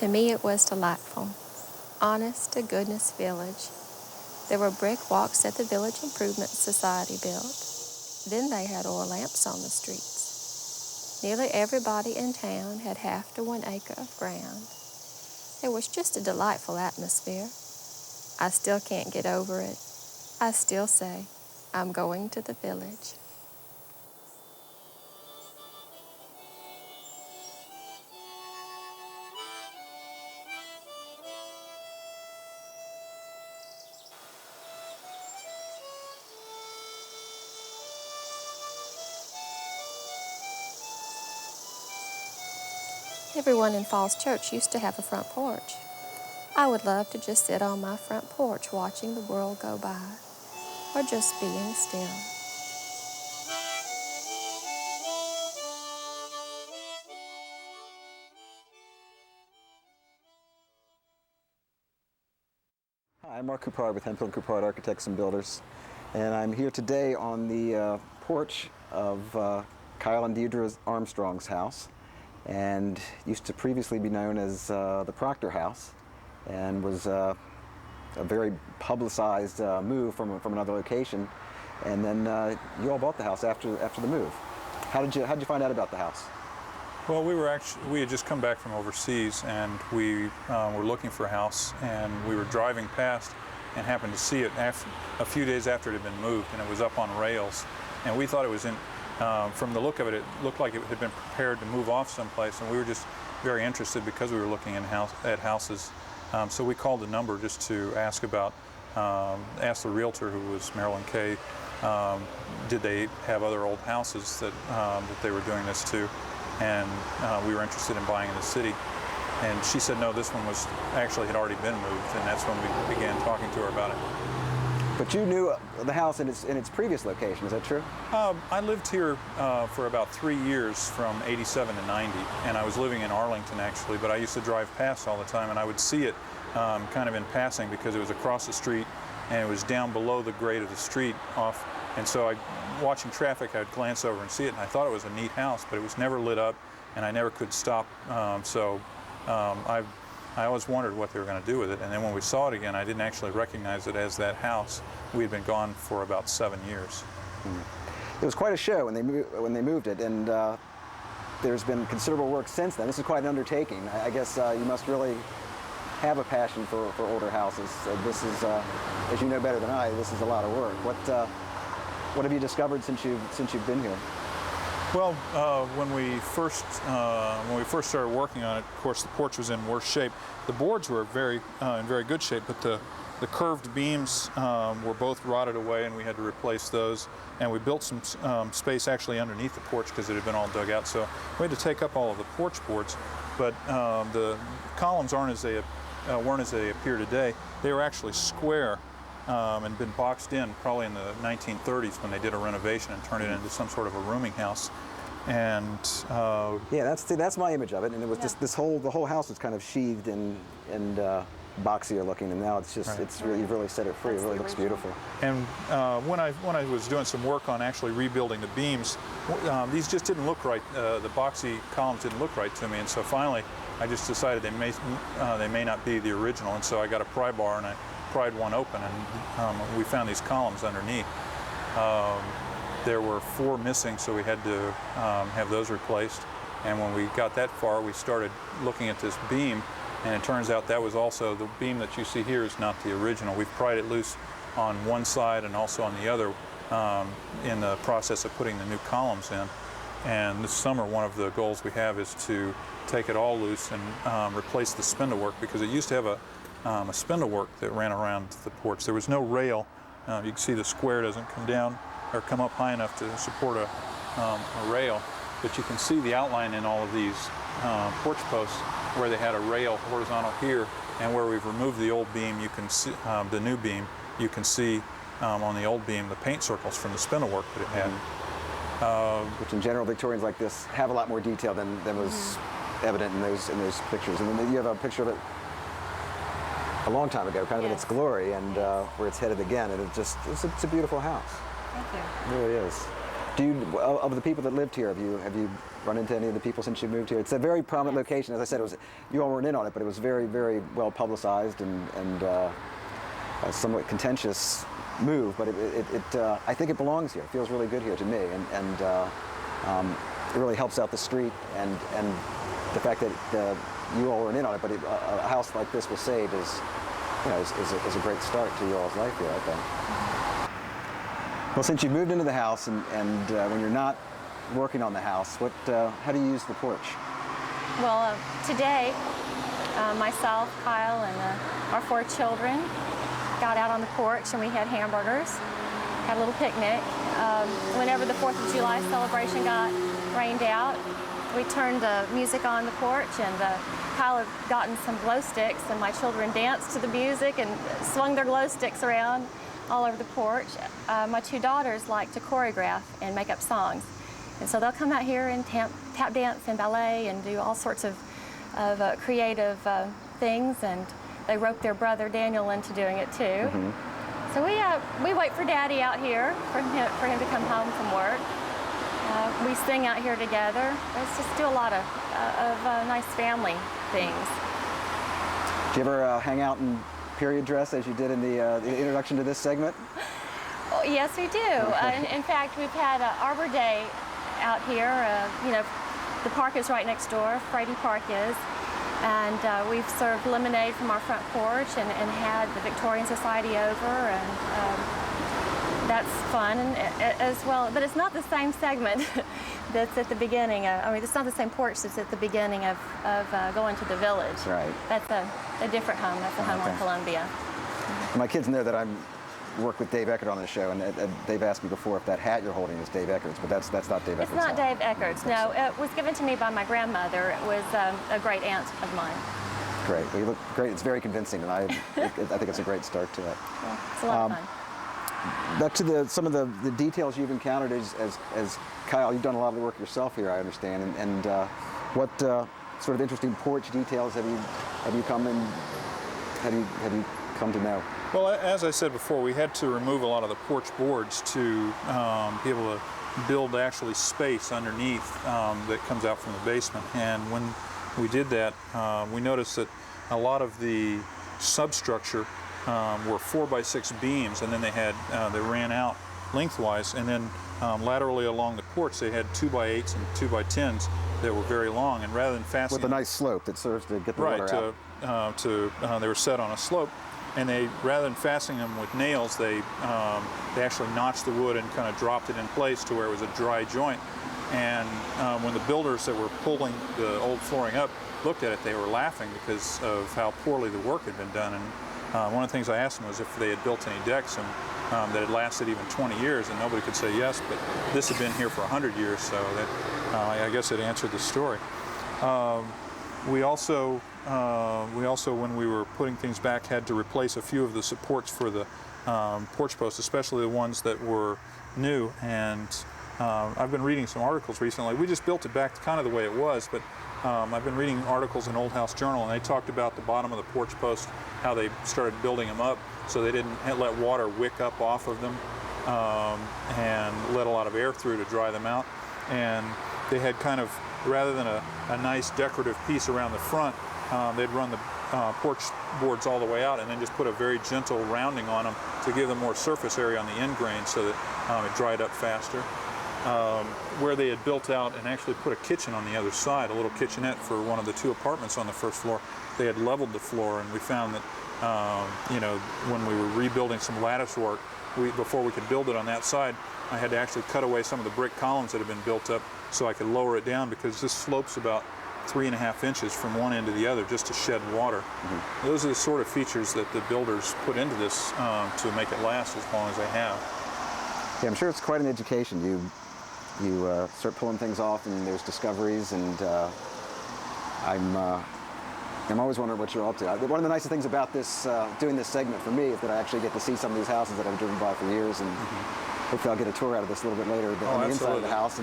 To me, it was delightful. Honest to goodness village. There were brick walks that the Village Improvement Society built. Then they had oil lamps on the streets. Nearly everybody in town had half to 1 acre of ground. It was just a delightful atmosphere. I still can't get over it. I still say, I'm going to the village. Everyone in Falls Church used to have a front porch. I would love to just sit on my front porch watching the world go by, or just being still. Hi, I'm Mark Coupard with Coupard Architects and Builders, and I'm here today on the porch of Kyle and Dierdre Armstrong's house, and used to previously be known as the Proctor House, and was a very publicized move from another location. And then you all bought the house after the move. How did you find out about the house? Well, we had just come back from overseas, and we were looking for a house, and we were driving past and happened to see it a few days after it had been moved, and it was up on rails. And we thought it was from the look of it, it looked like it had been prepared to move off someplace, and we were just very interested because we were looking at houses. So we called the number just to ask about, asked the realtor, who was Marilyn Kay, did they have other old houses that they were doing this to, and we were interested in buying in the city. And she said no, this one had already been moved, and that's when we began talking to her about it. But you knew the house in its previous location, is that true? I lived here for about 3 years, from '87 to '90, and I was living in Arlington actually, but I used to drive past all the time, and I would see it kind of in passing because it was across the street and it was down below the grade of the street off, and so watching traffic, I'd glance over and see it, and I thought it was a neat house, but it was never lit up, and I never could stop, I always wondered what they were going to do with it, and then when we saw it again, I didn't actually recognize it as that house. We had been gone for about 7 years. It was quite a show when they moved it, and there's been considerable work since then. This is quite an undertaking. I guess you must really have a passion for older houses. This is, as you know better than I, this is a lot of work. What have you discovered since you've been here? Well, when we first started working on it, of course, the porch was in worse shape. The boards were in very good shape, but the curved beams were both rotted away, and we had to replace those. And we built some space actually underneath the porch because it had been all dug out. So we had to take up all of the porch boards. But the columns weren't as they appear today. They were actually square. And been boxed in probably in the 1930s when they did a renovation and turned it into some sort of a rooming house. And yeah, that's my image of it. And it was just the whole house was kind of sheathed and boxier looking, and now it's just you've really set it free. It really looks beautiful. And when I was doing some work on actually rebuilding the beams, these just didn't look right. The boxy columns didn't look right to me, and so finally I just decided they may not be the original, and so I got a pry bar and I pried one open, and we found these columns underneath. There were 4 missing, so we had to have those replaced. And when we got that far, we started looking at this beam, and it turns out that was also the beam that you see here is not the original. We've pried it loose on one side and also on the other in the process of putting the new columns in. And this summer, one of the goals we have is to take it all loose and replace the spindlework, because it used to have a spindlework that ran around the porch. There was no rail. You can see the square doesn't come down or come up high enough to support a rail, but you can see the outline in all of these porch posts where they had a rail horizontal here, and where we've removed the old beam, you can see the new beam. You can see on the old beam the paint circles from the spindlework that it had. Which in general, Victorians like this have a lot more detail than was evident in those pictures. And then you have a picture of it a long time ago, kind of in its glory, and where it's headed again, and it's a beautiful house. Thank you. It really is. Of the people that lived here, have you run into any of the people since you moved here? It's a very prominent location. As I said, you all weren't in on it, but it was very, very well publicized and a somewhat contentious move. But I think it belongs here. It feels really good here to me, and it really helps out the street and the fact that you all weren't in on it. But a house like this was saved is a great start to you all's life here, I think. Well, since you moved into the house and when you're not working on the house, how do you use the porch? Well, today, myself, Kyle, and our 4 children got out on the porch and we had hamburgers, had a little picnic. Whenever the 4th of July celebration got rained out, we turned the music on the porch, and Kyle had gotten some glow sticks, and my children danced to the music and swung their glow sticks around all over the porch. My 2 daughters like to choreograph and make up songs. And so they'll come out here and tap dance and ballet and do all sorts of creative things, and they rope their brother Daniel into doing it too. Mm-hmm. So we wait for Daddy out here for him to come home from work. We sing out here together. Let's just do a lot of nice family things. Do you ever hang out in period dress as you did in the introduction to this segment? Oh, yes, we do. Okay. In fact, we've had Arbor Day out here. The park is right next door. Frady Park is. And we've served lemonade from our front porch and had the Victorian Society over, and that's fun as well. But it's not the same segment that's at the beginning. It's not the same porch that's at the beginning of going to the village. Right. That's a different home. That's a home on Columbia. My kids know that I work with Dave Eckert on the show, and they've asked me before if that hat you're holding is Dave Eckert's, but that's not Dave Eckert's. It's not Dave Eckert's. No, it was given to me by my grandmother. It was a great aunt of mine. Great. Well, you look great. It's very convincing, and I think it's a great start to it. Yeah, it's a lot of fun. Back to some of the details you've encountered as Kyle, you've done a lot of the work yourself here, I understand, and what sort of interesting porch details have you come to know? Well, as I said before, we had to remove a lot of the porch boards to be able to build actually space underneath that comes out from the basement. And when we did that, we noticed that a lot of the substructure were 4x6 beams, and then they ran out lengthwise, and then laterally along the porch they had 2x8s and 2x10s that were very long, and rather than fastening with a nice slope that serves to get the water out. They were set on a slope, and rather than fastening them with nails, they actually notched the wood and kind of dropped it in place to where it was a dry joint. And when the builders that were pulling the old flooring up looked at it, they were laughing because of how poorly the work had been done. And one of the things I asked them was if they had built any decks that had lasted even 20 years, and nobody could say yes, but this had been here for 100 years, so that I guess it answered the story. We also, when we were putting things back, had to replace a few of the supports for the porch posts, especially the ones that were new. And I've been reading some articles recently. We just built it back kind of the way it was, but I've been reading articles in Old House Journal, and they talked about the bottom of the porch post, how they started building them up so they didn't let water wick up off of them and let a lot of air through to dry them out. And they had kind of, rather than a nice decorative piece around the front, they'd run the porch boards all the way out and then just put a very gentle rounding on them to give them more surface area on the end grain so that it dried up faster. Where they had built out and actually put a kitchen on the other side, a little kitchenette for one of the 2 apartments on the first floor, they had leveled the floor, and we found that when we were rebuilding some lattice work, before we could build it on that side, I had to actually cut away some of the brick columns that had been built up so I could lower it down, because this slopes about 3.5 inches from one end to the other just to shed water. Mm-hmm. Those are the sort of features that the builders put into this to make it last as long as they have. Yeah, I'm sure it's quite an education. You start pulling things off, and there's discoveries, and I'm always wondering what you're up to. One of the nicest things about this, doing this segment for me, is that I actually get to see some of these houses that I've driven by for years, and hopefully I'll get a tour out of this a little bit later on the inside of the house.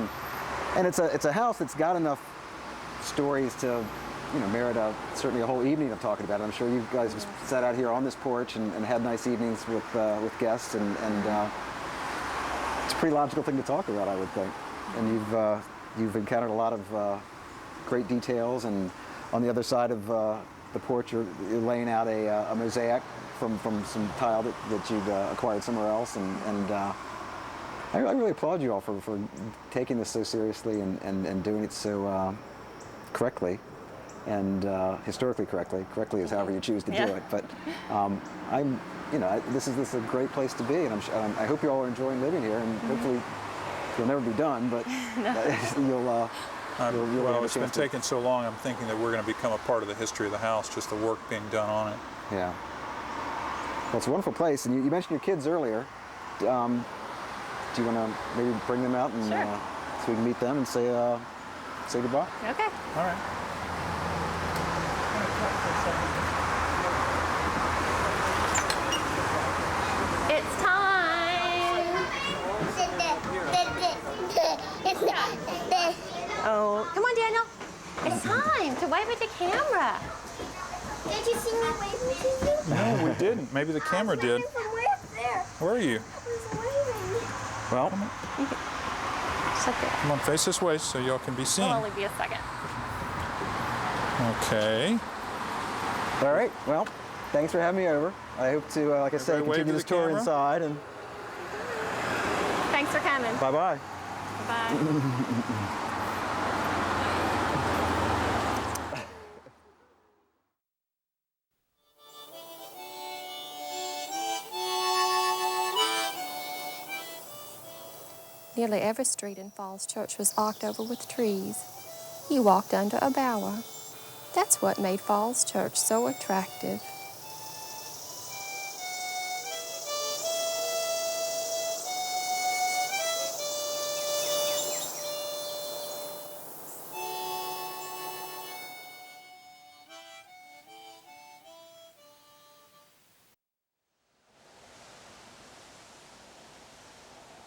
And it's a house that's got enough stories to, merit certainly a whole evening of talking about it. I'm sure you guys have sat out here on this porch and had nice evenings with guests, and it's a pretty logical thing to talk about, I would think. And you've encountered a lot of great details, and on the other side of the porch, you're laying out a mosaic from some tile that you'd acquired somewhere else, and I really applaud you all for taking this so seriously and doing it so correctly and historically correctly. Correctly is however you choose to do it. But this is a great place to be, and I hope you all are enjoying living here, and hopefully you'll never be done, but you'll well, it's been taking so long, I'm thinking that we're going to become a part of the history of the house, just the work being done on it. Yeah. Well, it's a wonderful place, and you mentioned your kids earlier. Do you want to maybe bring them out and Sure. so we can meet them and say goodbye? Okay. All right. It's time. Oh, come on, Daniel. It's time to wave at the camera. Did you see me waving to you? No, we didn't. Maybe the camera did. From way up there. Where are you? I was waving. Well, Sit there. come on, face this way so y'all can be seen. It'll only be a second. Okay. All right. Well, thanks for having me over. I hope to, like I said, Everybody wave continue to this the tour camera. inside, and Thanks for coming. bye-bye. Bye. Nearly every street in Falls Church was arched over with trees. You walked under a bower. That's what made Falls Church so attractive.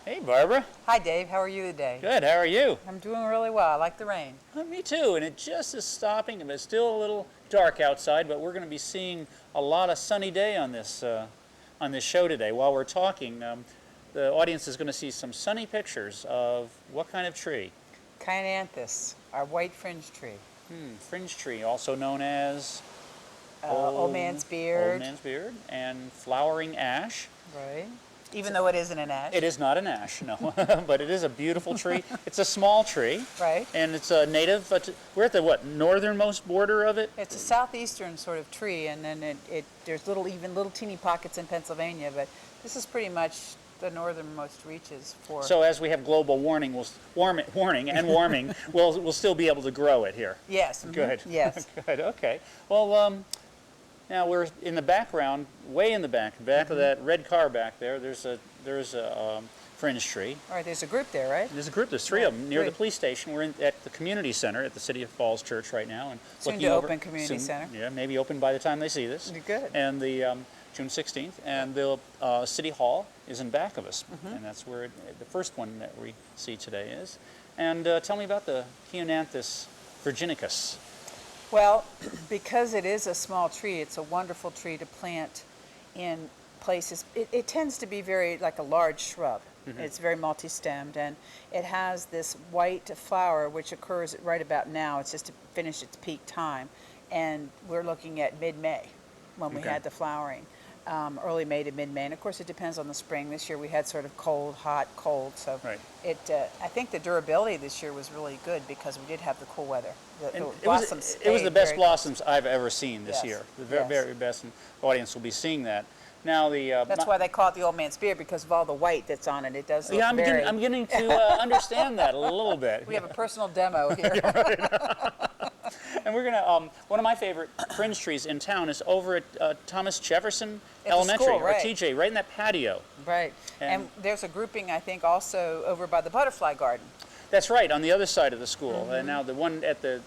Hey, Barbara. Hi, Dave. How are you today? Good. How are you? I'm doing really well. I like the rain. Me too. And it just is stopping. It's still a little dark outside, but we're going to be seeing a lot of sunny day on this show today. While we're talking, the audience is going to see some sunny pictures of what kind of tree? Kyananthus, our white fringe tree. Fringe tree, also known as Old man's beard. Old man's beard, and flowering ash. Right. Even though it isn't an ash. It is not an ash, no, but it is a beautiful tree. It's a small tree, Right. and it's a native. But we're at the northernmost border of it. It's a southeastern sort of tree, and then there's little teeny pockets in Pennsylvania, but this is pretty much the northernmost reaches for. So as we have global warming, warming, we'll still be able to grow it here. Yes. Good. Yes. Good. Okay. Well, now we're in the background, way in the back of that red car back there. There's a fringe tree. All right. There's a group there, right? There's a group. There's three of them near the Great. police station. We're at the community center at the City of Falls Church right now, and Soon looking to over. open community center. Yeah, maybe open by the time they see this. Good. And the June 16th, and the City Hall is in back of us, and that's where the first one that we see today is. And tell me about the Kyananthus virginicus. Well, because it is a small tree, it's a wonderful tree to plant in places. It tends to be very like a large shrub. It's very multi-stemmed, and it has this white flower which occurs right about now. It's just to finish its peak time, and we're looking at mid-May when we Okay. had the flowering. Early May to mid-May, and of course it depends on the spring. This year we had sort of cold, hot, cold, so Right. I think the durability this year was really good because we did have the cool weather. The And blossoms it was the stayed best very- blossoms I've ever seen this Yes, year. The very, yes. very best, and the audience will be seeing that. Now That's why they call it the old man's beard, because of all the white that's on it. It does look yeah, I'm very... beginning to understand that a little bit. We have a personal demo here. And we're gonna one of my favorite fringe trees in town is over at Thomas Jefferson the Elementary, school, or right. TJ, right in that patio. Right. And there's a grouping, I think, also over by the butterfly garden. That's right, on the other side of the school. And now the one at the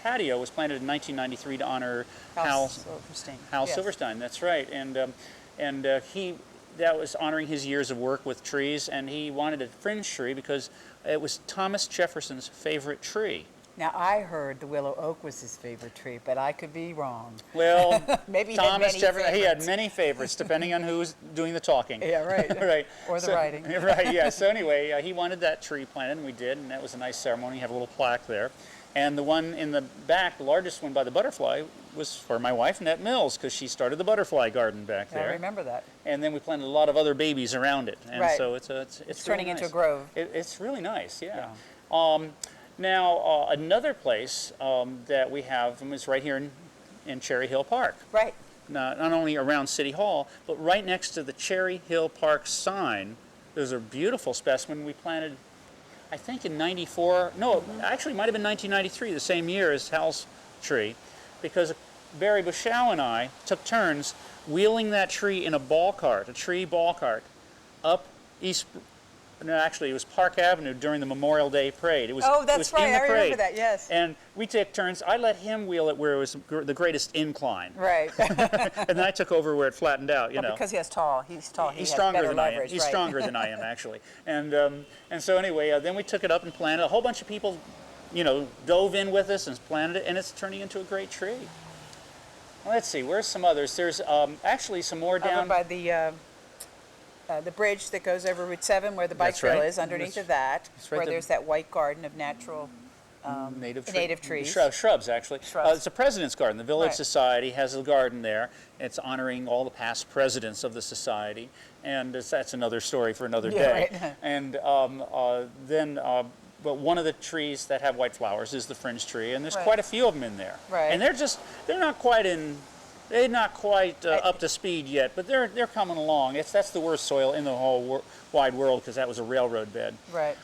patio was planted in 1993 to honor Hal Silverstein. Yes. Silverstein. That's right, and that was honoring his years of work with trees, and he wanted a fringe tree because it was Thomas Jefferson's favorite tree. Now, I heard the willow oak was his favorite tree, but I could be wrong. Well, Maybe he had Thomas many Jefferson, he had favorites. many favorites, depending on who was doing the talking. Yeah, right. Right. Or the So- writing. Right, yeah. So anyway, he wanted that tree planted, and we did, and that was a nice ceremony. You have a little plaque there. And the one in the back, the largest one by the butterfly, was for my wife, Annette Mills, because she started the butterfly garden back I there. remember that. And then we planted a lot of other babies around it. And Right. so it's turning really into a nice. grove. It's really nice, yeah. Now, another place that we have is right here in Cherry Hill Park. Right. Not only around City Hall, but right next to the Cherry Hill Park sign, there's a beautiful specimen we planted, I think in 94, no, actually it might have been 1993, the same year as Hal's tree, because Barry Bushow and I took turns wheeling that tree in a ball cart, a tree ball cart, up no, actually it was Park Avenue during the Memorial Day parade. It was, Oh, it that's was right. in the I parade. remember that, yes. And we took turns. I let him wheel it where it was the greatest incline. Right. And then I took over where it flattened out, you know. Because he's tall. He's tall. He He's has stronger better than I am. leverage, He's right. stronger than I am, actually. And so anyway, then we took it up and planted. A whole bunch of people, you know, dove in with us and planted it, and it's turning into a great tree. Well, let's see, where's some others? There's actually some more down. Over by the bridge that goes over Route 7 where the bike That's trail right. is, underneath That's- of that, that's right where there. there's that white garden of natural native trees. Shrubs, actually. Shrubs. It's a president's garden. The Village Right. Society has a garden there. It's honoring all the past presidents of the society, and that's another story for another Yeah, day. right. And then, but one of the trees that have white flowers is the fringe tree, and there's Right. quite a few of them in there. Right. And they're not quite up to speed yet, but they're coming along. That's the worst soil in the whole wide world because that was a railroad bed. Right.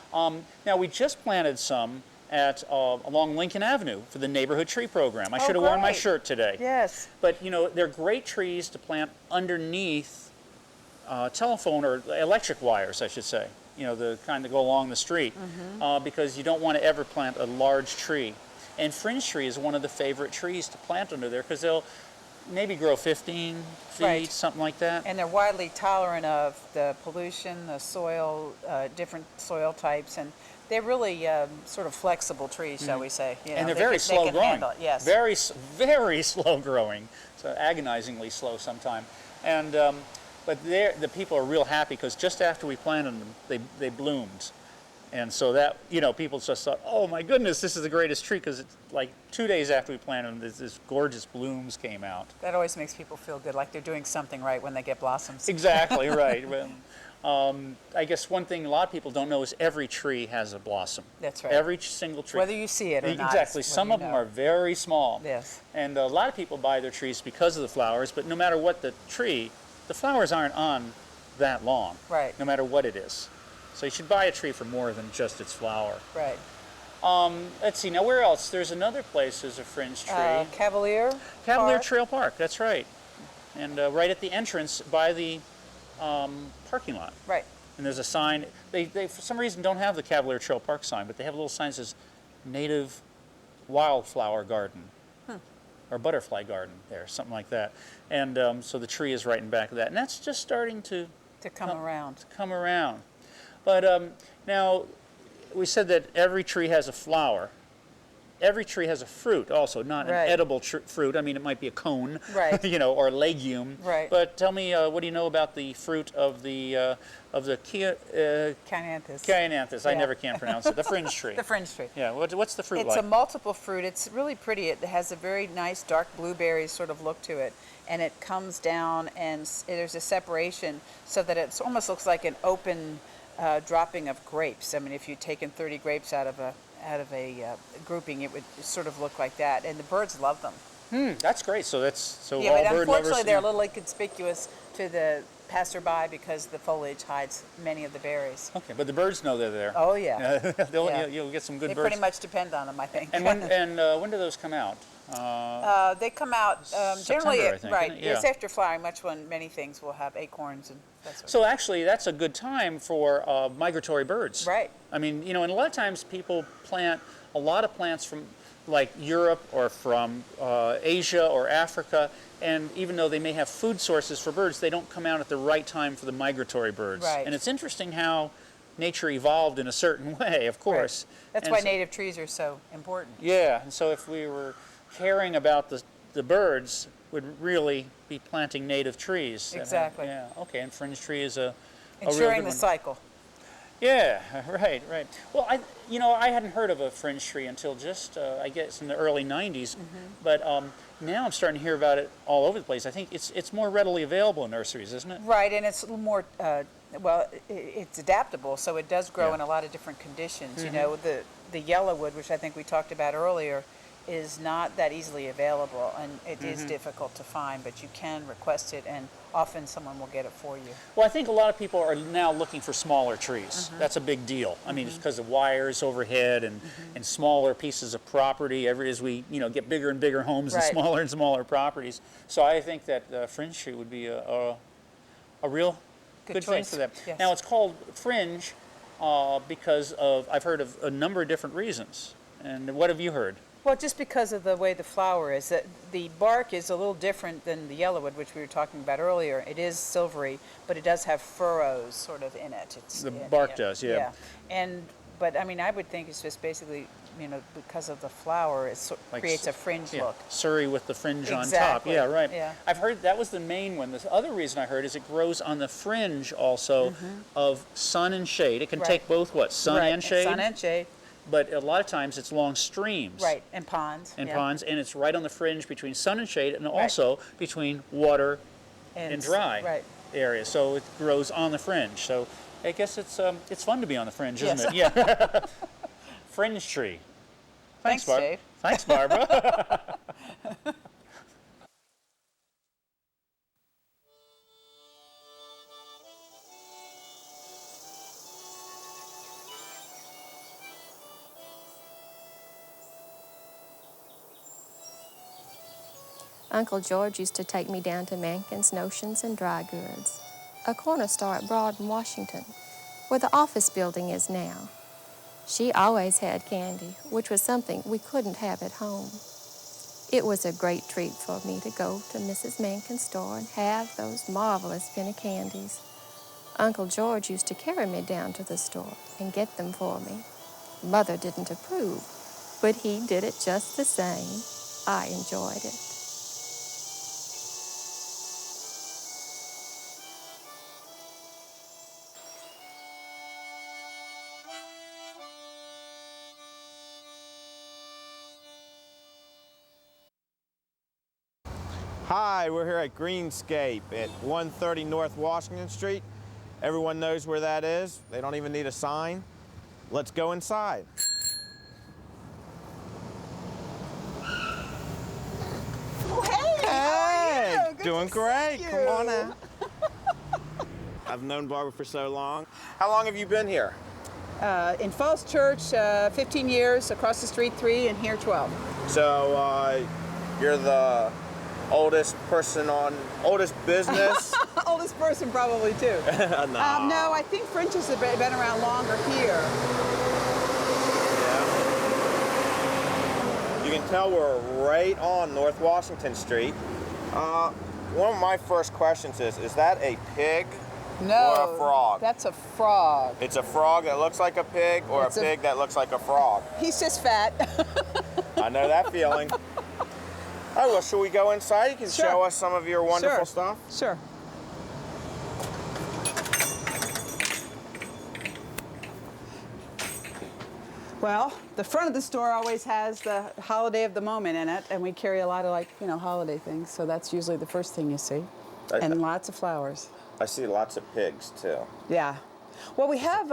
Now we just planted some at along Lincoln Avenue for the neighborhood tree program. I Oh, should have worn my great. shirt today. Yes. But you know, they're great trees to plant underneath telephone or electric wires, I should say. You know, the kind that go along the street, because you don't want to ever plant a large tree. And fringe tree is one of the favorite trees to plant under there because they'll maybe grow 15 feet, Right. something like that. And they're widely tolerant of the pollution, the soil, different soil types, and they're really sort of flexible trees, shall we say. You know, And they're they very can- slow they can growing. handle it, yes. Very slow growing. So agonizingly slow sometimes. And but the people are real happy because just after we planted them, they bloomed. And so that, you know, people just thought, oh my goodness, this is the greatest tree because it's like 2 days after we planted them, this gorgeous blooms came out. That always makes people feel good, like they're doing something right when they get blossoms. Exactly right. Well, I guess one thing a lot of people don't know is every tree has a blossom. That's right. Every single tree. Whether you see it or not. Exactly. is Some whether of you them know. are very small. Yes. And a lot of people buy their trees because of the flowers, but no matter what the tree, the flowers aren't on that long. Right. No matter what it is. So you should buy a tree for more than just its flower. Right. Let's see, now where else? There's another place there's a fringe tree. Cavalier. Cavalier Park. Trail Park, that's right. And right at the entrance by the parking lot. Right. And there's a sign. They for some reason don't have the Cavalier Trail Park sign, but they have a little sign that says Native Wildflower Garden or Butterfly Garden there, something like that. And so the tree is right in back of that. And that's just starting to Come around. come around. But now we said that every tree has a flower. Every tree has a fruit also, not Right. an edible fruit. I mean, it might be a cone, Right. you know, or a legume. Right. But tell me, what do you know about the fruit of the Cyananthus? I Yeah. never can pronounce it. The fringe tree. The fringe tree. Yeah. What's the fruit It's like? a multiple fruit. It's really pretty. It has a very nice dark blueberry sort of look to it. And it comes down and there's a separation so that it almost looks like an open dropping of grapes. I mean, if you'd taken 30 grapes out of a grouping, it would sort of look like that. And the birds love them. That's great. So Yeah, all but bird lovers. unfortunately they're a little inconspicuous to the passerby because the foliage hides many of the berries. Okay, but the birds know they're there. Oh, yeah. Yeah. You'll get some good They birds. pretty much depend on them, I think. And when do those come out? They come out generally, September, I think, right, isn't it? it's Yeah. after flowering, much when many things will have acorns and that sort of So actually, that's a good time for migratory birds. Right. I mean, you know, and a lot of times people plant a lot of plants from like Europe or from Asia or Africa, and even though they may have food sources for birds, they don't come out at the right time for the migratory birds. Right. And it's interesting how nature evolved in a certain way, of course. Right. That's And why so- native trees are so important. Yeah, and so if we were caring about the birds, would really be planting native trees. Exactly. Yeah, okay, and fringe tree is a real Ensuring good the one. cycle. Yeah, right. Well, I hadn't heard of a fringe tree until just, I guess, in the early 90s, but now I'm starting to hear about it all over the place. I think it's more readily available in nurseries, isn't it? Right, and it's a little more, it's adaptable, so it does grow Yeah. in a lot of different conditions. You know, the yellowwood, which I think we talked about earlier, is not that easily available, and it is difficult to find, but you can request it, and often someone will get it for you. Well, I think a lot of people are now looking for smaller trees. That's a big deal. I mean, it's because of wires overhead and smaller pieces of property. As we get bigger and bigger homes Right. and smaller properties. So I think that fringe tree would be a real good thing choice. for them. Yes. Now it's called fringe because I've heard of a number of different reasons. And what have you heard? Well, just because of the way the flower is, that the bark is a little different than the yellowwood, which we were talking about earlier. It is silvery, but it does have furrows sort of in it. The bark does, yeah. But I mean, I would think it's just basically, because of the flower, it Like creates a fringe Yeah, look. Surrey with the fringe on top. Exactly, Yeah, right. yeah. I've heard that was the main one. The other reason I heard is it grows on the fringe also of sun and shade. It can Right. take both sun Right, and shade. Sun and shade, But a lot of times it's long streams. right, and ponds. And yeah. ponds, and it's right on the fringe between sun and shade, and also between water and dry Right. areas. So it grows on the fringe. So I guess it's fun to be on the fringe, isn't Yes. it? Yeah. Fringe tree. Thanks, Dave. Thanks, Barbara. Uncle George used to take me down to Mankin's Notions and Dry Goods, a corner store at Broad in Washington, where the office building is now. She always had candy, which was something we couldn't have at home. It was a great treat for me to go to Mrs. Mankin's store and have those marvelous penny candies. Uncle George used to carry me down to the store and get them for me. Mother didn't approve, but he did it just the same. I enjoyed it. Hi, we're here at Greenscape at 130 North Washington Street. Everyone knows where that is. They don't even need a sign. Let's go inside. Oh, hey! Hey, how are you? Good doing to great. see Come on you. in. I've known Barbara for so long. How long have you been here? In Falls Church, 15 years, across the street 3, and here 12. So you're the oldest business? Oldest person probably too. No. No, I think Fringe has been around longer here. Yeah. You can tell we're right on North Washington Street. One of my first questions is that a pig No, or a frog? that's a frog. It's a frog that looks like a pig or It's a a- pig that looks like a frog? He's just fat. I know that feeling. Oh, well, should we go inside? You can Sure. show us some of your wonderful Sure. stuff. Sure. Well, the front of the store always has the holiday of the moment in it, and we carry a lot of holiday things, so that's usually the first thing you see. And lots of flowers. I see lots of pigs, too. Yeah. Well, we have,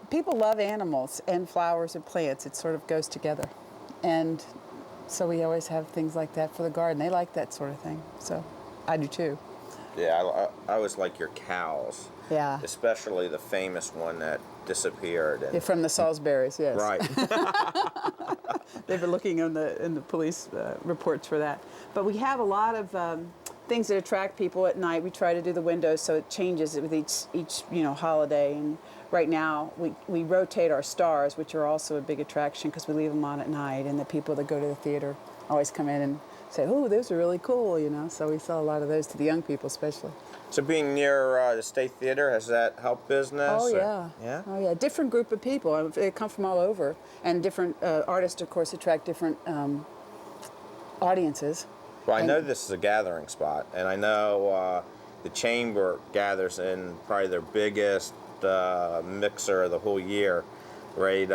people love animals and flowers and plants. It sort of goes together. And so we always have things like that for the garden. They like that sort of thing, so I do too. Yeah, I always like your cows. Yeah. Especially the famous one that disappeared. And, From the Salisburys, yes. right. They've been looking in the police reports for that. But we have a lot of things that attract people at night. We try to do the windows so it changes with each holiday. And right now we rotate our stars, which are also a big attraction because we leave them on at night, and the people that go to the theater always come in and say, oh, those are really cool, you know. So we sell a lot of those to the young people especially. So being near the State Theater, has that helped business? Oh, or- yeah. Yeah? Oh, yeah. Different group of people. They come from all over. And different artists, of course, attract different audiences. Well, I know this is a gathering spot, and I know the Chamber gathers in probably their biggest mixer of the whole year, right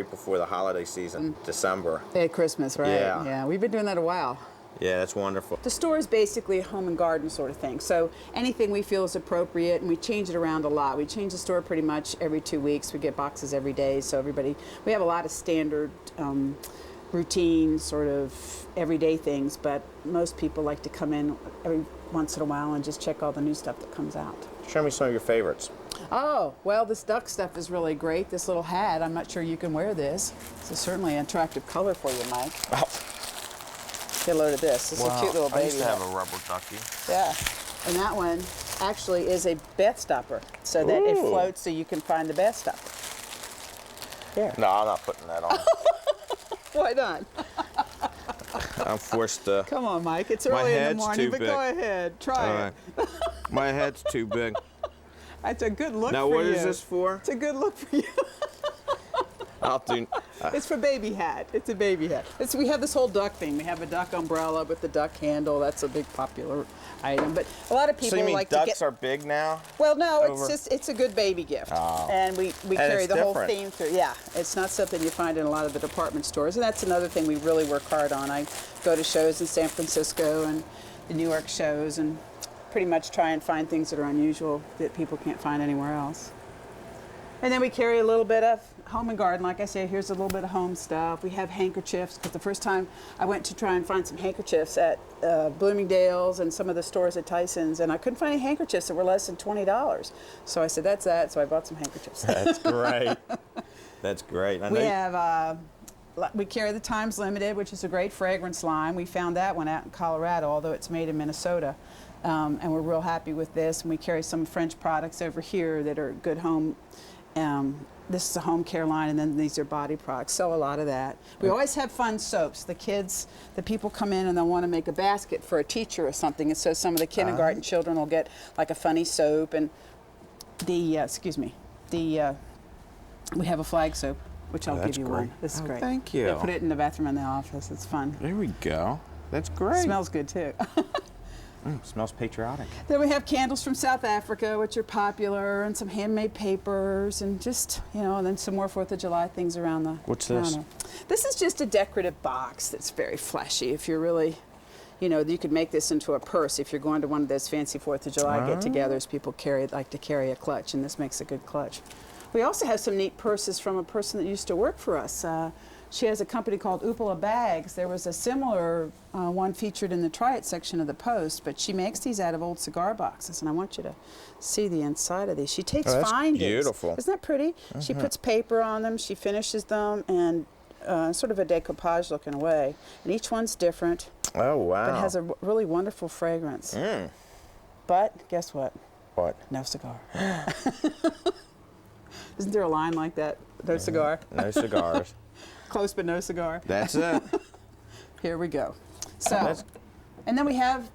before the holiday season, December. At Christmas, right? Yeah. Yeah, we've been doing that a while. Yeah, that's wonderful. The store is basically a home and garden sort of thing. So anything we feel is appropriate, and we change it around a lot. We change the store pretty much every 2 weeks. We get boxes every day, so we have a lot of standard routine, sort of everyday things, but most people like to come in every once in a while and just check all the new stuff that comes out. Show me some of your favorites. Oh, well, this duck stuff is really great. This little hat, I'm not sure you can wear this. It's certainly an attractive color for you, Mike. Oh. Get a load of this. This is a cute little baby. I used to have a rubber ducky. Yeah, and that one actually is a bath stopper, so that it floats so you can find the bath stopper. Here. No, I'm not putting that on. Why not? I'm forced to. Come on, Mike. It's early in the head's morning, too but big. go ahead. Try it. My head's too big. That's a good look Now, for what you. is this for? It's a good look for you. I'll do. It's for baby hat. It's a baby hat. We have this whole duck thing. We have a duck umbrella with the duck handle. That's a big popular item. But a lot of people So you mean like ducks to get. are big now? Well, no, over- it's a good baby gift. Oh. And we And carry it's the whole different. theme through. Yeah, it's not something you find in a lot of the department stores. And that's another thing we really work hard on. I go to shows in San Francisco and the New York shows and pretty much try and find things that are unusual that people can't find anywhere else. And then we carry a little bit of home and garden. Like I said, here's a little bit of home stuff. We have handkerchiefs, because the first time I went to try and find some handkerchiefs at Bloomingdale's and some of the stores at Tyson's, and I couldn't find any handkerchiefs that were less than $20. So I said, that's that, so I bought some handkerchiefs. That's great. That's great. I know We carry the Times Limited, which is a great fragrance line. We found that one out in Colorado, although it's made in Minnesota. And we're real happy with this. And we carry some French products over here that are good home. This is a home care line, and then these are body products. Sell a lot of that. We always have fun soaps. The people come in and they'll want to make a basket for a teacher or something. And so some of the kindergarten children will get like a funny soap. And we have a flag soap, which I'll give you one. This is great. Thank you. Yeah, put it in the bathroom in the office. It's fun. There we go. That's great. Smells good too. Smells patriotic. Then we have candles from South Africa, which are popular, and some handmade papers, and just, and then some more 4th of July things around the What's this? counter. This is just a decorative box that's very flashy. If you're really, you could make this into a purse if you're going to one of those fancy 4th of July get-togethers. People like to carry a clutch, and this makes a good clutch. We also have some neat purses from a person that used to work for us. She has a company called Upala Bags. There was a similar one featured in the Try It section of the Post, but she makes these out of old cigar boxes, and I want you to see the inside of these. She takes findings. Beautiful. Isn't that pretty? She puts paper on them, she finishes them, and sort of a decoupage look in a way. And each one's different. Oh, wow. But it has a really wonderful fragrance. But guess what? What? No cigar. Isn't there a line like that? No cigar? No cigars. Close but no cigar. That's it. Here we go. So, and then we have,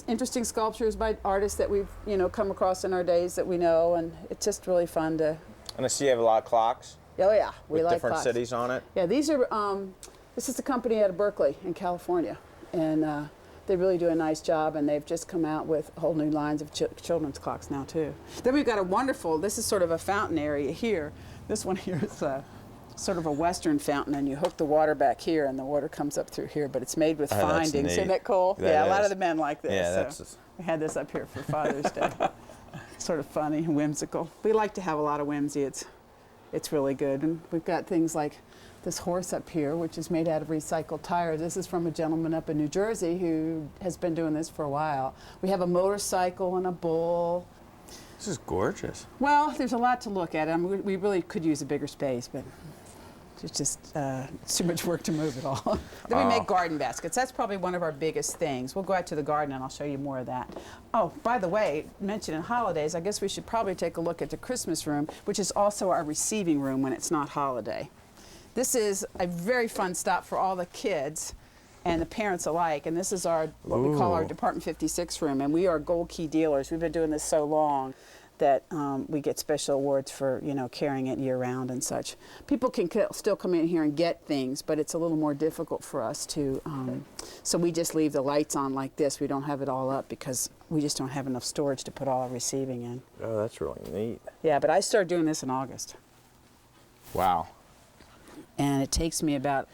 interesting sculptures by artists that we've, come across in our days that we know, and it's just really fun to. And I see you have a lot of clocks. Oh yeah, we with like different clocks. cities on it. Yeah, these are. This is a company out of Berkeley in California, and they really do a nice job. And they've just come out with whole new lines of children's clocks now too. Then we've got a wonderful. This is sort of a fountain area here. This one here is sort of a Western fountain, and you hook the water back here, and the water comes up through here. But it's made with findings. Isn't that cool? That a lot is. of the men like this. Yeah, so we had this up here for Father's Day. Sort of funny and whimsical. We like to have a lot of whimsy. It's really good. And we've got things like this horse up here, which is made out of recycled tires. This is from a gentleman up in New Jersey who has been doing this for a while. We have a motorcycle and a bull. This is gorgeous. Well, there's a lot to look at. I mean, we really could use a bigger space, but it's just it's too much work to move it all. Then we make garden baskets. That's probably one of our biggest things. We'll go out to the garden and I'll show you more of that. Oh, by the way, mentioning holidays, I guess we should probably take a look at the Christmas room, which is also our receiving room when it's not holiday. This is a very fun stop for all the kids. and the parents alike. And this is our, what we call our Department 56 room, and we are gold key dealers. We've been doing this so long that we get special awards for, you know, carrying it year round and such. People can still come in here and get things, but it's a little more difficult for us to, so we just leave the lights on like this. We don't have it all up because we just don't have enough storage to put all our receiving in. Oh, that's really neat. Yeah, but I started doing this in August. Wow. And it takes me about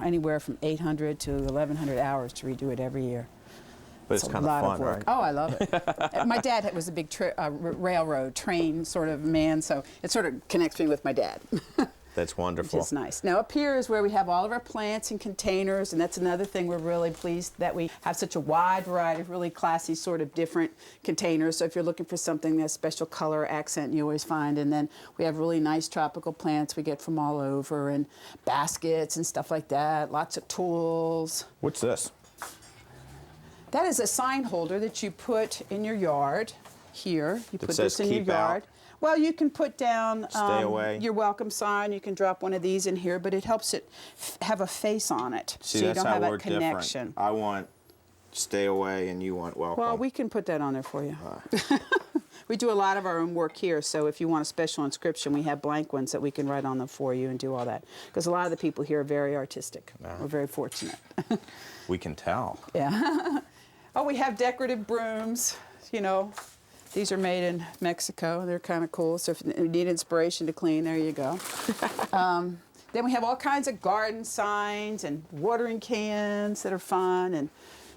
anywhere from 800 to 1,100 hours to redo it every year. But it's kind of fun, right? Oh, I love it. My dad was a big railroad train sort of man, so it sort of connects me with my dad. That's wonderful. Which is nice. Now up here is where we have all of our plants and containers, and that's another thing we're really pleased that we have such a wide variety of really classy sort of different containers. So if you're looking for something that's special color accent, you always find. And then we have really nice tropical plants we get from all over, and baskets and stuff like that. Lots of tools. What's this? That is a sign holder that you put in your yard here. You put says this in your keep out. yard. Well, you can put down Stay away. your welcome sign. You can drop one of these in here, but it helps it have a face on it. See, so you that's don't how have that we're connection. different. I want stay away and you want welcome. Well, we can put that on there for you. We do a lot of our own work here, so if you want a special inscription, we have blank ones that we can write on them for you and do all that. Because a lot of the people here are very artistic. We're very fortunate. We can tell. Yeah. Oh, we have decorative brooms, you know. These are made in Mexico. They're kind of cool. So if you need inspiration to clean, there you go. Then we have all kinds of garden signs and watering cans that are fun and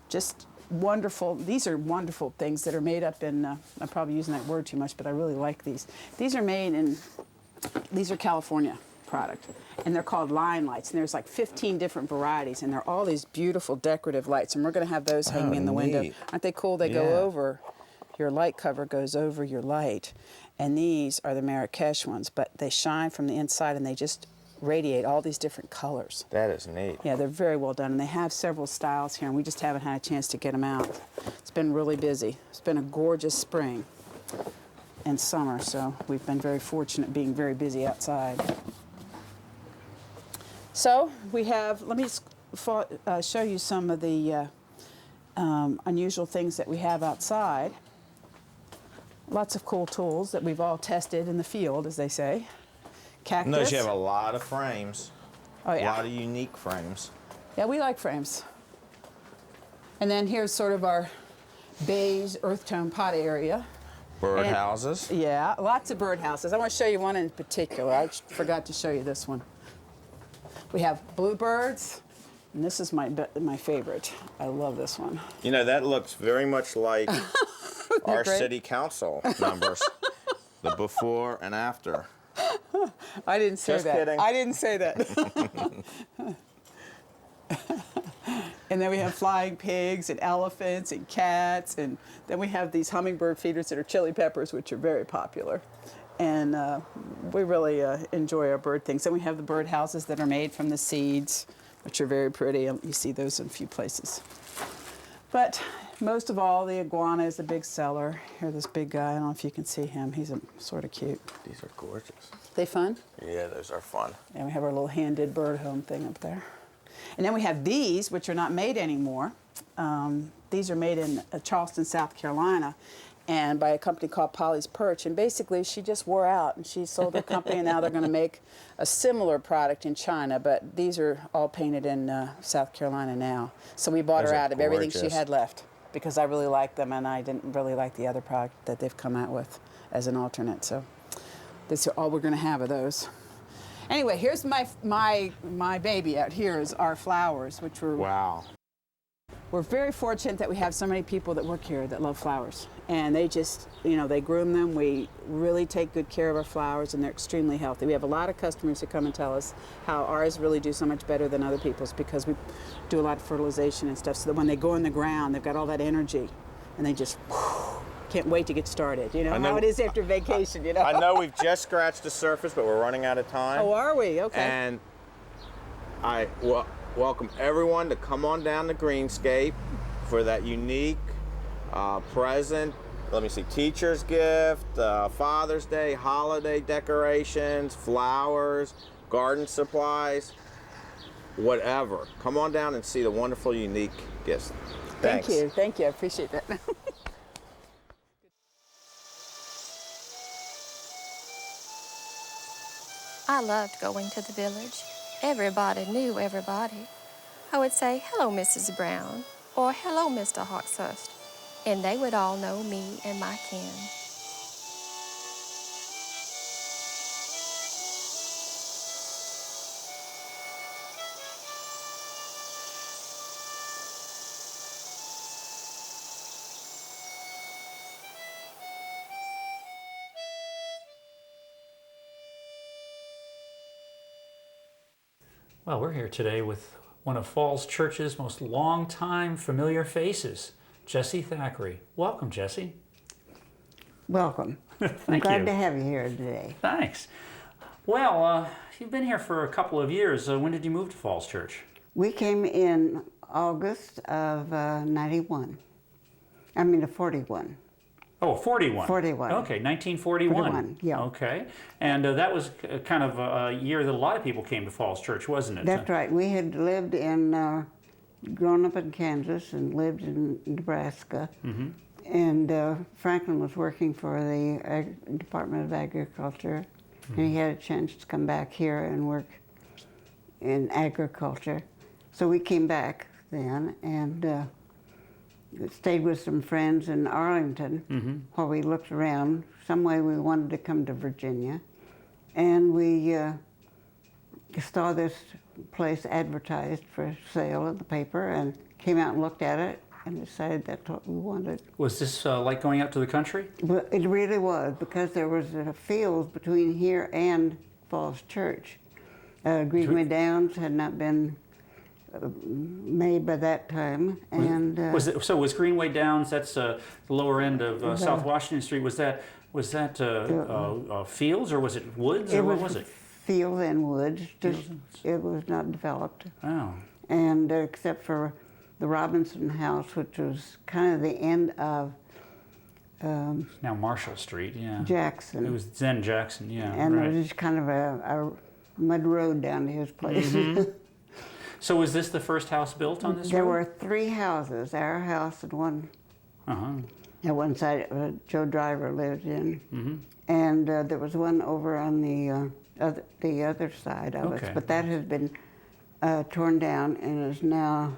just wonderful. These are wonderful things that are made up in, I'm probably using that word too much, but I really like these. These are made in, these are California product, and they're called line lights, and there's like 15 different varieties, and they're all these beautiful decorative lights, and we're going to have those hanging in the window. Aren't they cool? They go over, your light cover goes over your light, and these are the Marrakesh ones, but they shine from the inside, and they just radiate all these different colors. That is neat. Yeah, they're very well done, and they have several styles here, and we just haven't had a chance to get them out. It's been really busy. It's been a gorgeous spring and summer, so we've been very fortunate being very busy outside. So we have, let me just show you some of the unusual things that we have outside. Lots of cool tools that we've all tested in the field, as they say. Cactus. Notice you have a lot of frames. Oh, yeah. A lot of unique frames. Yeah, we like frames. And then here's sort of our beige earth tone pot area. Bird houses. Yeah, lots of bird houses. I want to show you one in particular. I forgot to show you this one. We have bluebirds, and this is my favorite. I love this one. You know, that looks very much like our city council numbers, the before and after. I didn't say Just that. kidding. I didn't say that. And then we have flying pigs and elephants and cats, and then we have these hummingbird feeders that are chili peppers, which are very popular. And we really enjoy our bird things. Then we have the bird houses that are made from the seeds, which are very pretty. You see those in a few places. But most of all, the iguana is the big seller. Here's this big guy. I don't know if you can see him. He's sort of cute. These are gorgeous. They fun? Yeah, those are fun. And we have our little hand-did bird home thing up there. And then we have these, which are not made anymore. These are made in Charleston, South Carolina, and by a company called Polly's Porch. And basically, she just wore out, and she sold her company, and now they're going to make a similar product in China. But these are all painted in South Carolina now. So we bought her out of everything she had left because I really like them, and I didn't really like the other product that they've come out with as an alternate. So this is all we're going to have of those. Anyway, here's my baby out here is our flowers, which were... Wow. We're very fortunate that we have so many people that work here that love flowers. And they just, you know, they groom them. We really take good care of our flowers, and they're extremely healthy. We have a lot of customers who come and tell us how ours really do so much better than other people's because we do a lot of fertilization and stuff, so that when they go in the ground, they've got all that energy, and they just can't wait to get started. You know how it is after vacation, you know? I know we've just scratched the surface, but we're running out of time. Oh, are we? Okay. And I welcome everyone to come on down to Greenscape for that unique present. Let me see, teacher's gift, Father's Day, holiday decorations, flowers, garden supplies. whatever. Come on down and see the wonderful, unique gifts. Thanks. Thank you, I appreciate that. I loved going to the village. Everybody knew everybody. I would say, "Hello, Mrs. Brown," or "Hello, Mr. Hawkshurst," and they would all know me and my kin. Well, we're here today with one of Falls Church's most long-time familiar faces, Jessie Thackeray. Welcome, Jessie. Welcome. I'm glad to have you here today. Thanks. Well, you've been here for a couple of years. When did you move to Falls Church? We came in August of 91. I mean, 41. Oh, 41. 41. Okay, 1941. 41, yeah. Okay. And that was kind of a year that a lot of people came to Falls Church, wasn't it? That's right. We had lived in, grown up in Kansas and lived in Nebraska. Mm-hmm. And Franklin was working for the Department of Agriculture. Mm-hmm. And he had a chance to come back here and work in agriculture. So we came back then and stayed with some friends in Arlington. Mm-hmm. While we looked around. Some way we wanted to come to Virginia. And we saw this place advertised for sale in the paper and came out and looked at it and decided that's what we wanted. Was this like going out to the country? Well, it really was, because there was a field between here and Falls Church. Greenway Downs had not been made by that time, and So was Greenway Downs? That's the lower end of South Washington Street. Was that fields or was it woods, or what was it? Fields and woods. It was not developed. Oh. And except for the Robinson House, which was kind of the end of Now Marshall Street, yeah. Jackson. It was then Jackson, yeah. And right. there was just kind of a mud road down to his place. Mm-hmm. So was this the first house built on this There road? were 3 houses, our house and one at one side Joe Driver lived in. Mm-hmm. And there was one over on the other side of us, but that has been torn down and is now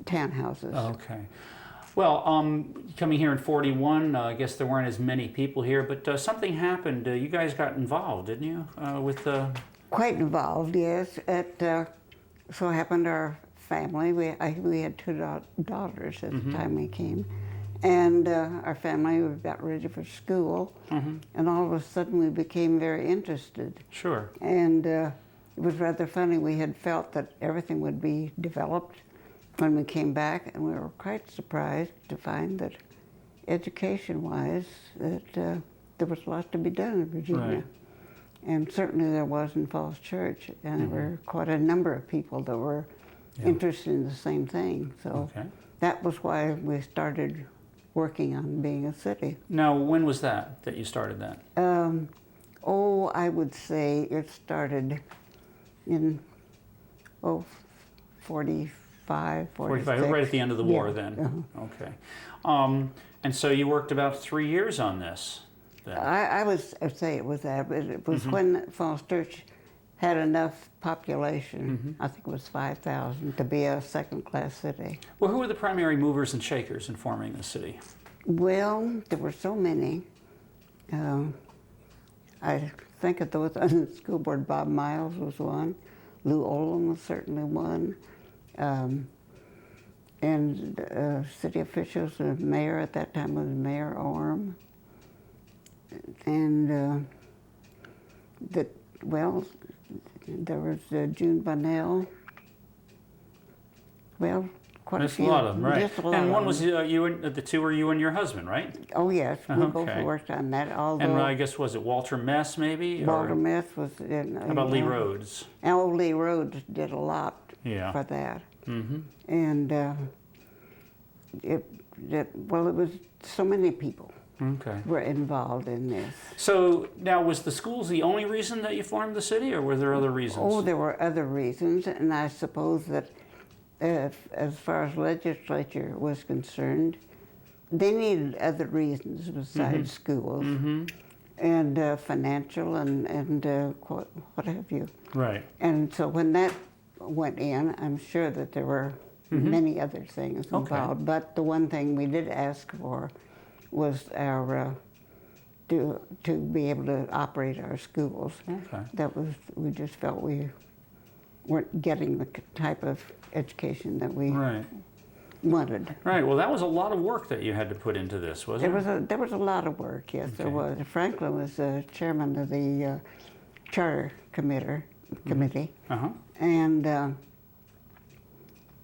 townhouses. Okay. Well, coming here in 41, I guess there weren't as many people here, but something happened. You guys got involved, didn't you, with Quite involved, yes. It so happened our family, we had 2 daughters at the time we came, and our family, we got ready for school, and all of a sudden we became very interested. Sure. And it was rather funny. We had felt that everything would be developed when we came back, and we were quite surprised to find that education-wise, that there was a lot to be done in Virginia. Right. And certainly there was in Falls Church, and there were quite a number of people that were interested in the same thing. So that was why we started working on being a city. Now, when was that you started that? I would say it started in 45, 46. Right at the end of the war then. Okay. And so you worked about 3 years on this then. I'd say it was that, but it was when Falls Church had enough population, I think it was 5,000, to be a second-class city. Well, who were the primary movers and shakers in forming the city? Well, there were so many. I think of those on the school board. Bob Miles was one. Lou Olin was certainly one. And city officials, the mayor at that time was Mayor Orm. And there was June Bunnell. Well, quite Just a few. a lot of them, right? Just a lot And of one them. was the two were you and your husband, right? Oh yes, we both Okay. worked on that. Although And I guess was it Walter Mess maybe? Walter or Mess was in. how about Lee Rhodes? And Lee Rhodes did a lot Yeah. for that. Mm-hmm. And it was so many people. were involved in this. So now, was the schools the only reason that you formed the city, or were there other reasons? Oh, there were other reasons, and I suppose that as far as legislature was concerned, they needed other reasons besides schools, and financial and what have you. Right. And so when that went in, I'm sure that there were many other things involved. But the one thing we did ask for was our to be able to operate our schools. Okay. That was, we just felt we weren't getting the type of education that we wanted. Right. Well, that was a lot of work that you had to put into this, wasn't it? There was a lot of work. Yes, there was. Franklin was chairman of the charter committee, and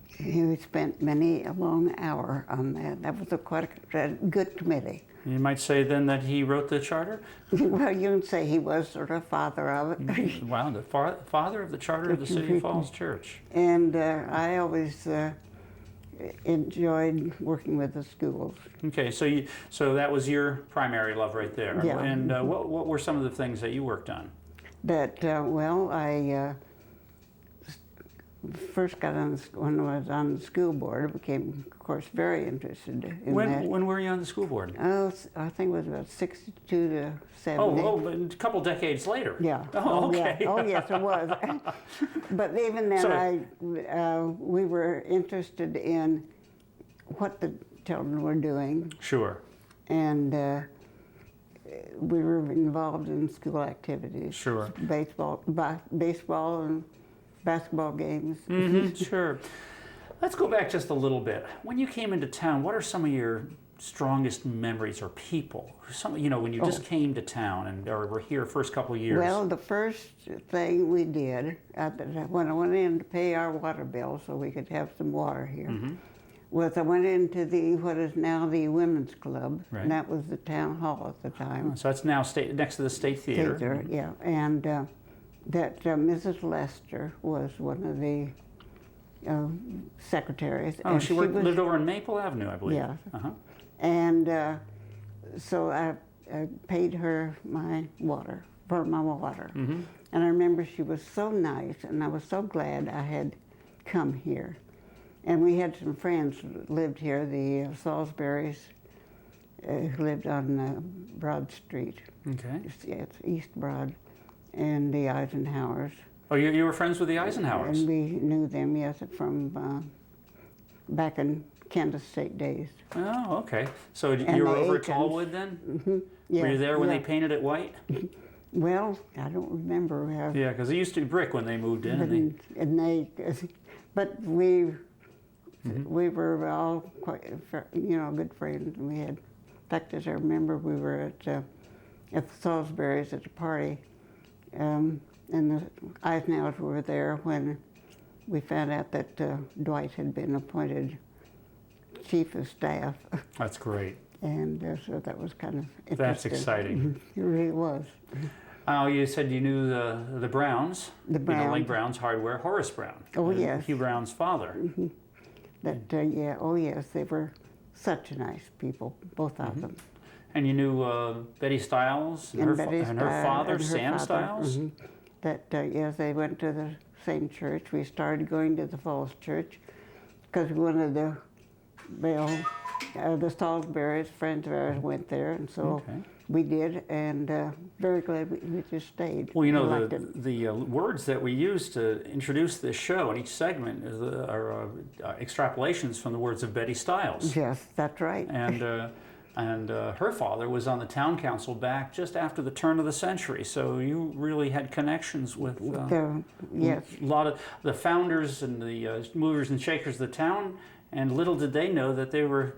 he spent many a long hour on that. That was quite a good committee. You might say then that he wrote the charter? Well, you can say he was sort of father of it. Wow, the father of the charter of the City of Falls Church. And I always enjoyed working with the schools. Okay, so that was your primary love right there. Yeah. And what were some of the things that you worked on? That, well, I first got on, when I was on the school board, I became, of course, very interested in that. When were you on the school board? Oh, I think it was about 62 to 70. Oh, a couple decades later. Yeah. Oh, okay. Yeah. Oh, yes, it was. But even then, we were interested in what the children were doing. Sure. And we were involved in school activities. Sure. Baseball and basketball games. Sure. Let's go back just a little bit. When you came into town, what are some of your strongest memories or people? When you just came to town or were here first couple of years. Well, the first thing we did, when I went in to pay our water bill so we could have some water here, was I went into what is now the Women's Club, and that was the town hall at the time. So that's now next to the State Theater. Yeah, and that Mrs. Lester was one of the secretaries. Oh, and she lived over on Maple Avenue, I believe. Yeah. And so I paid her my water. And I remember she was so nice, and I was so glad I had come here. And we had some friends that lived here, the Salisburys, who lived on Broad Street. Okay. It's East Broad. And the Eisenhowers. Oh, you were friends with the Eisenhowers? And we knew them, yes, from back in Kansas State days. Oh, okay. So you were over at Tallwood then? Yeah. Were you there when they painted it white? Well, I don't remember. Yeah, because it used to be brick when they moved in. But we were all quite, good friends. And we had, in fact, as I remember, we were at the Salisbury's at a party. And the Eisenhowers were there when we found out that Dwight had been appointed chief of staff. That's great. And so that was kind of interesting. That's exciting. It really was. You said you knew the Browns. The Browns. Lake Brown's Hardware, Horace Brown. Oh, yes. Hugh Brown's father. Yes, they were such nice people, both of them. And you knew Betty Stiles and her father, Sam Stiles? Yes, they went to the same church. We started going to the Falls Church because one of the Salisbury's friends of ours went there, and so we did, and very glad we just stayed. Well, the words that we use to introduce this show in each segment are extrapolations from the words of Betty Stiles. Yes, that's right. And her father was on the town council back just after the turn of the century, so you really had connections with a lot of the founders and the movers and shakers of the town, and little did they know that they were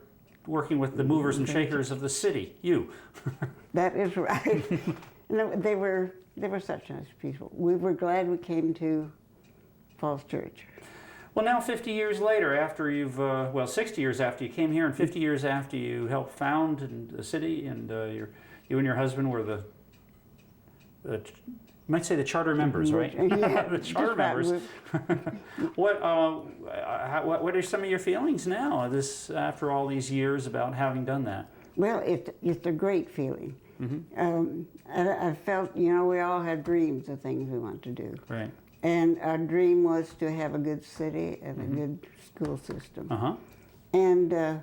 working with the movers and shakers of the city, you. That is right. They were such nice people. We were glad we came to Falls Church. Well, now 50 years later, after you've, 60 years after you came here and 50 years after you helped found the city, and you and your husband were you might say the charter members, right? Yeah, the charter members. What are some of your feelings now, after all these years, about having done that? Well, it's a great feeling. I felt, you know, we all had dreams of things we want to do. Right. And our dream was to have a good city and a good school system. And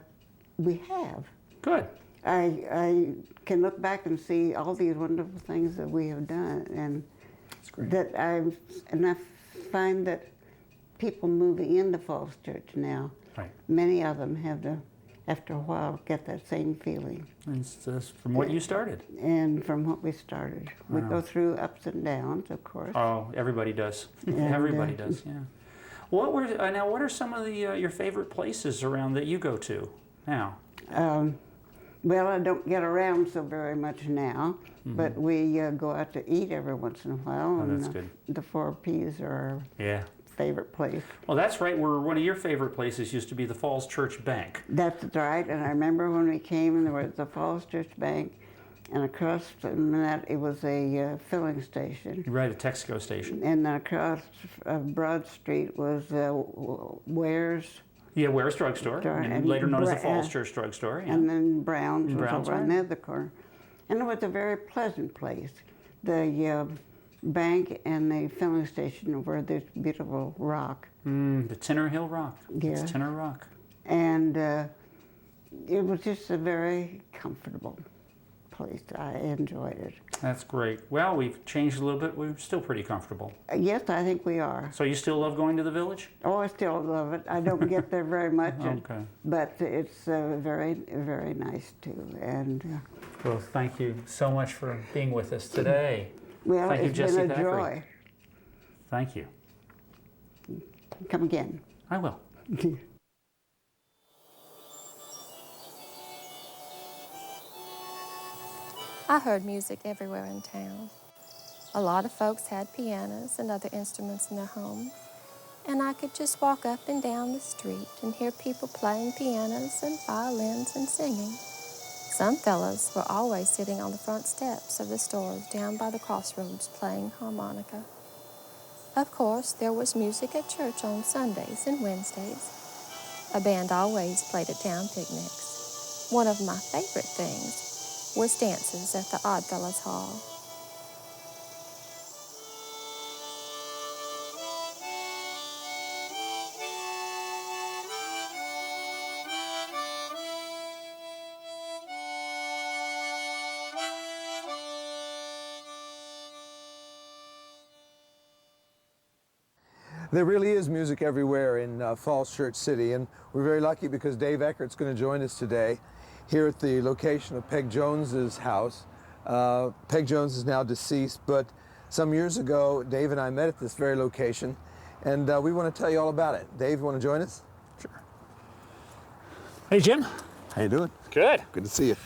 we have. Good. I can look back and see all these wonderful things that we have done, and That's great. I find that people moving into Falls Church now, Right. many of them have to, after a while, get that same feeling. It's just from what you started. And from what we started. We Wow. go through ups and downs, of course. Oh, everybody does. Everybody does, yeah. What were now? What are some of the your favorite places around that you go to now? Well, I don't get around so very much now, but we go out to eat every once in a while. Oh, that's and good. The 4 Ps are our Yeah. favorite place. Well, that's right. Where one of your favorite places used to be the Falls Church Bank. That's right, and I remember when we came and there was the Falls Church Bank, and across from that it was a filling station. Right, a Texaco station. And across Broad Street was Ware's. Yeah, Ware's Drugstore, and later known as the Falls Church Drugstore. Yeah. And then Brown's was Brown's, over on right. the other corner. And it was a very pleasant place. The bank and the filling station were this beautiful rock. The Tinner Hill Rock. Yeah. It's Tinner Rock. And it was just a very comfortable place. I enjoyed it. That's great. Well, we've changed a little bit. We're still pretty comfortable. Yes, I think we are. So you still love going to the village? Oh, I still love it. I don't get there very much, Okay. but it's very, very nice too. And Well, thank you so much for being with us today. well, Thank you, it's Jessie been a Thackeray. joy. Thank you. Come again. I will. I heard music everywhere in town. A lot of folks had pianos and other instruments in their homes, and I could just walk up and down the street and hear people playing pianos and violins and singing. Some fellas were always sitting on the front steps of the stores down by the crossroads playing harmonica. Of course, there was music at church on Sundays and Wednesdays. A band always played at town picnics. One of my favorite things was dances at the Oddfellows Hall. There really is music everywhere in Falls Church City, and we're very lucky because Dave Eckert's going to join us today here at the location of Peg Jones's house. Peg Jones is now deceased, but some years ago, Dave and I met at this very location, and we want to tell you all about it. Dave, you want to join us? Sure. Hey, Jim. How you doing? Good. Good to see you.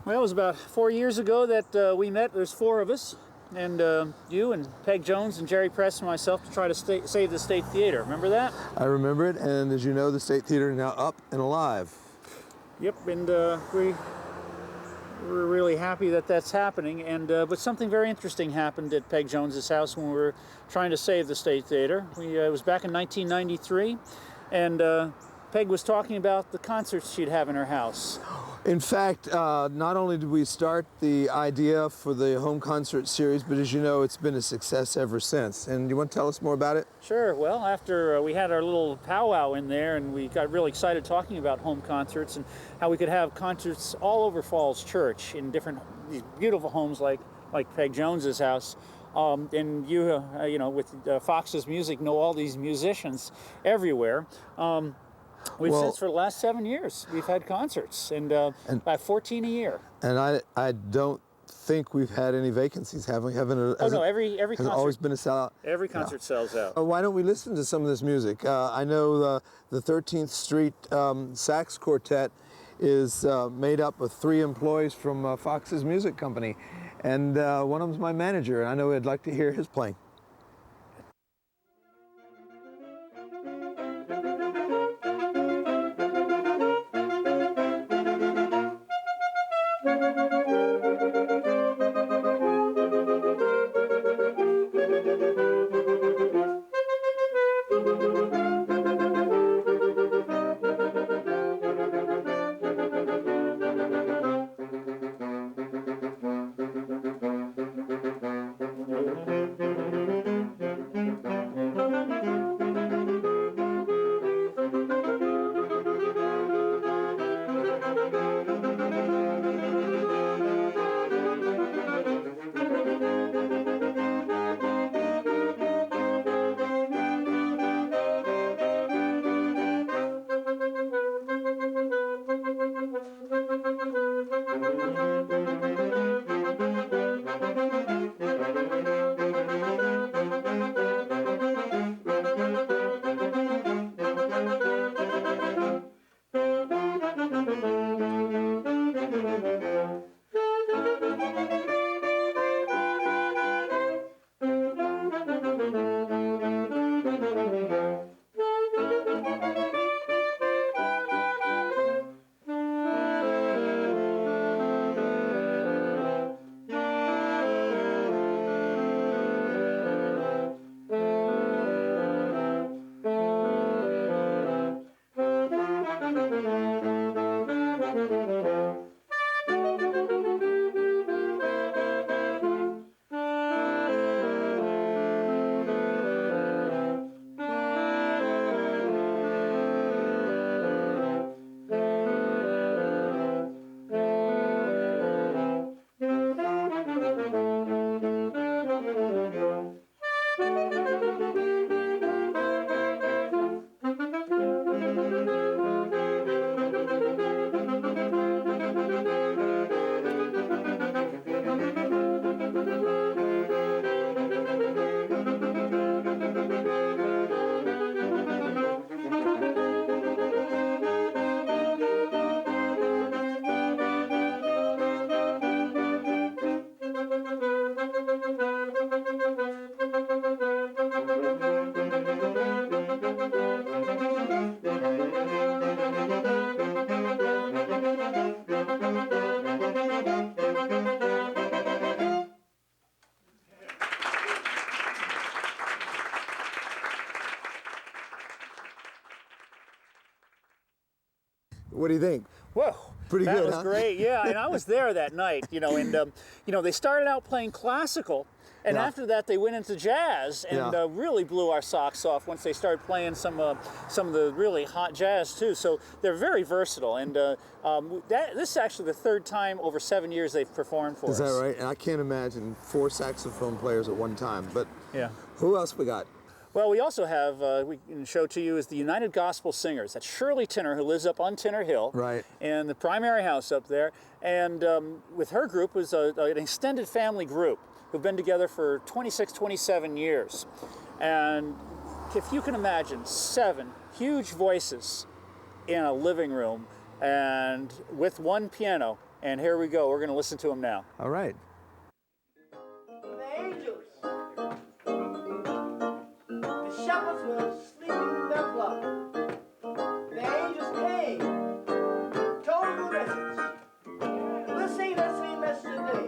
Well, it was about 4 years ago that we met. There's 4 of us, and you and Peg Jones and Jerry Press and myself to try to save the State Theater. Remember that? I remember it, and as you know, the State Theater is now up and alive. Yep, and we're really happy that that's happening. And but something very interesting happened at Peg Jones's house when we were trying to save the State Theater. It was back in 1993, and Peg was talking about the concerts she'd have in her house. In fact, not only did we start the idea for the home concert series, but as you know, it's been a success ever since. And you want to tell us more about it? Sure. Well, after we had our little powwow in there, and we got really excited talking about home concerts and how we could have concerts all over Falls Church in these beautiful homes like Peg Jones's house. And you know, with Fox's Music, know all these musicians everywhere. We've since for the last 7 years, we've had concerts, and about 14 a year. And I don't think we've had any vacancies, have we? No, every has concert. It always been a sellout? Every concert sells out. Why don't we listen to some of this music? I know the 13th Street Sax Quartet is made up of 3 employees from Fox's Music Company, and one of them's my manager, and I know I'd like to hear his playing. What do you think? Whoa, Pretty that good, was huh? great. Yeah, and I was there that night. You know, and you know, they started out playing classical, and Yeah. after that they went into jazz, and Yeah. really blew our socks off once they started playing some of the really hot jazz too. So they're very versatile, and this is actually the third time over 7 years they've performed for us. Is that right? And I can't imagine 4 saxophone players at one time. But Yeah. who else we got? Well, we also have, we can show to you, is the United Gospel Singers. That's Shirley Tinner, who lives up on Tinner Hill. Right. And the primary house up there. And with her group was an extended family group who've been together for 26, 27 years. And if you can imagine, 7 huge voices in a living room and with one piano. And here we go. We're going to listen to them now. All right. The angels. The shepherds were sleeping in their flock. The angels came, told them a message. We'll sing that same message today.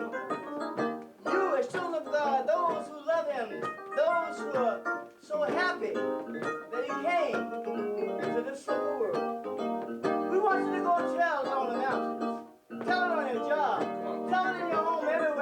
You as children of God, those who love Him, those who are so happy that He came into this simple world. We want you to go tell it on the mountains, tell it on your job, tell it in your home everywhere.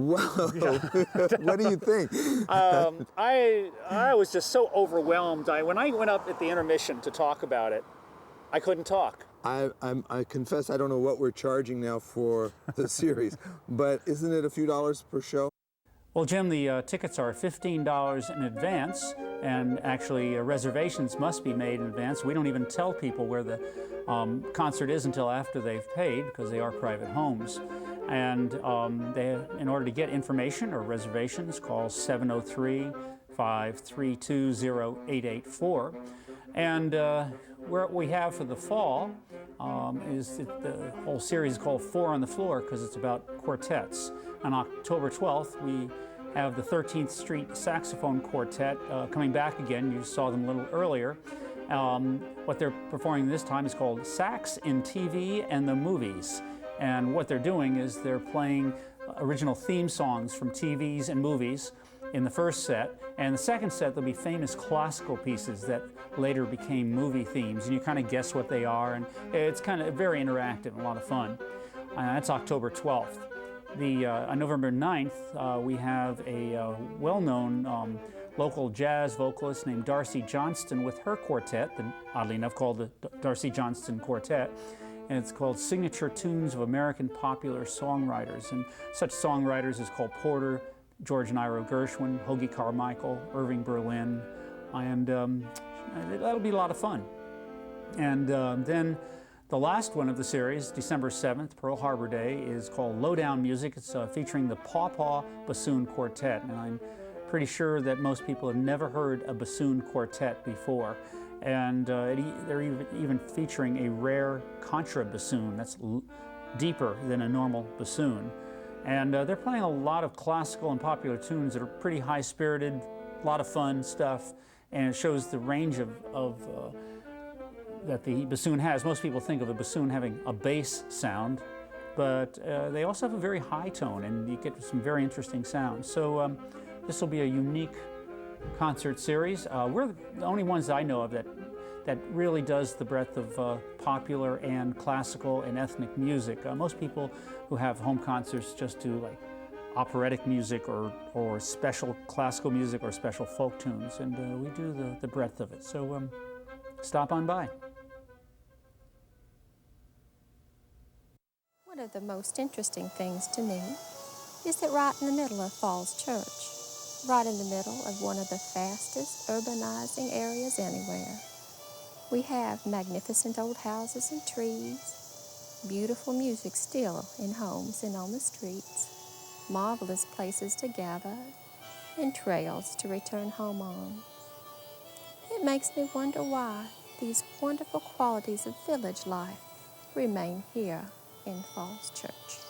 Whoa! What do you think? I was just so overwhelmed. When I went up at the intermission to talk about it, I couldn't talk. I confess I don't know what we're charging now for the series, but isn't it a few dollars per show? Well, Jim, the tickets are $15 in advance, and actually reservations must be made in advance. We don't even tell people where the concert is until after they've paid, because they are private homes. And in order to get information or reservations, call 703-532-0884. And what we have for the fall is the whole series is called Four on the Floor, because it's about quartets. On October 12th, we have the 13th Street Saxophone Quartet coming back again. You saw them a little earlier. What they're performing this time is called Sax in TV and the Movies. And what they're doing is they're playing original theme songs from TVs and movies in the first set. And the second set, there'll be famous classical pieces that later became movie themes. And you kind of guess what they are. And it's kind of very interactive and a lot of fun. That's October 12th. On November 9th, we have a well-known local jazz vocalist named Darcy Johnston with her quartet, oddly enough called the Darcy Johnston Quartet. And it's called Signature Tunes of American Popular Songwriters. And such songwriters as Cole Porter, George and Ira Gershwin, Hoagie Carmichael, Irving Berlin, and that'll be a lot of fun. And then the last one of the series, December 7th, Pearl Harbor Day, is called Lowdown Music. It's featuring the Paw Paw Bassoon Quartet. And I'm pretty sure that most people have never heard a bassoon quartet before. And they're even featuring a rare contra bassoon that's deeper than a normal bassoon. And they're playing a lot of classical and popular tunes that are pretty high-spirited, a lot of fun stuff, and it shows the range that the bassoon has. Most people think of a bassoon having a bass sound, but they also have a very high tone, and you get some very interesting sounds. So this will be a unique concert series. We're the only ones that I know of that really does the breadth of popular and classical and ethnic music. Most people who have home concerts just do like operatic music or special classical music or special folk tunes, and we do the breadth of it. So stop on by. One of the most interesting things to me is that right in the middle of Falls Church, right in the middle of one of the fastest urbanizing areas anywhere, we have magnificent old houses and trees, beautiful music still in homes and on the streets, marvelous places to gather, and trails to return home on. It makes me wonder why these wonderful qualities of village life remain here in Falls Church.